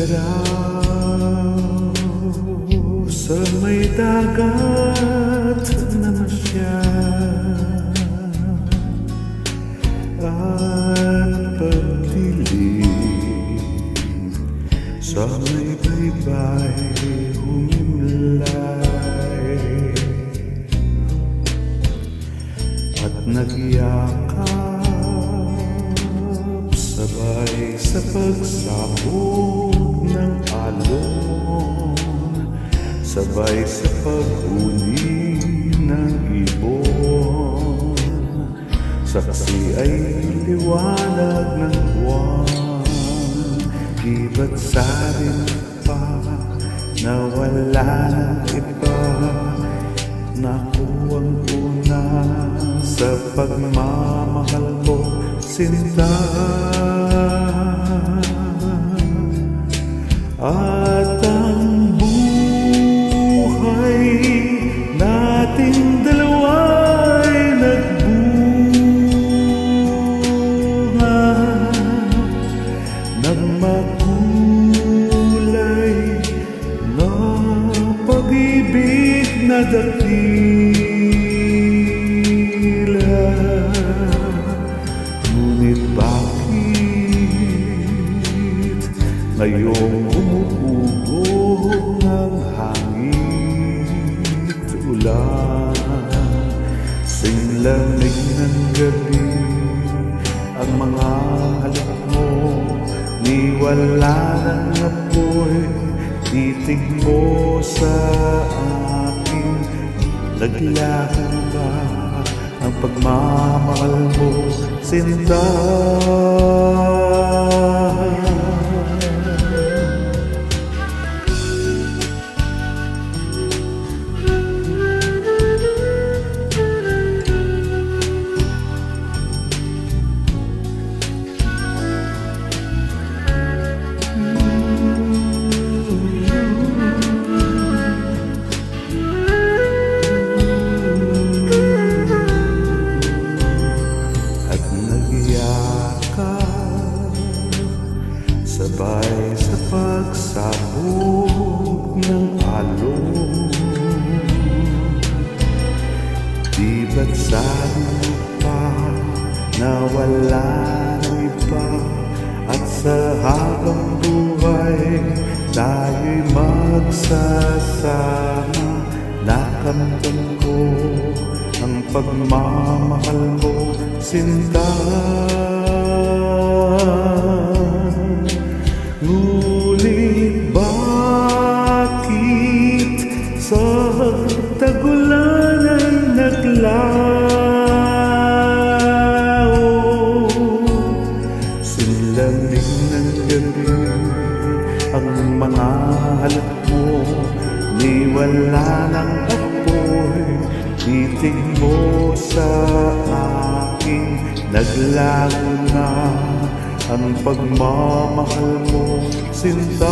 Naglaraw sa may dagat na masya at pagdilim sa may baybay humimlay at nagyakap sabay sa pagsabog ng alon, sabay sa paghuni ng ibon. Saksi ay liwanag ng buwan, di ba't sarin pa na wala ng iba. Nakuwang una sa pagmamahal mo, sinta. At ang buhay nating dalawa'y nagbunga ng makulay na pag-ibig na dakila. Ngunit bakit ngayong umuugong ang hangin at ulan, singlamig ng gabi ang mga halak mo, ni wala ng apoy titig mo sa akin. Naglaho ba ang pagmamahal mo, sinta? Sabay sa pagsabog ng alon, di ba't sabi pa na wala ng iba. At sa habang buhay tayo'y magsasama. Nakamtan ko ang pagmamahal mo, sinta. Ngunit bakit sa tagulan ay naglaho? Sinlamig ng gabi ang mga halak mo, ni wala ng apoy titig mo sa akin. Naglaho na ang pagmamahal mo, sinta.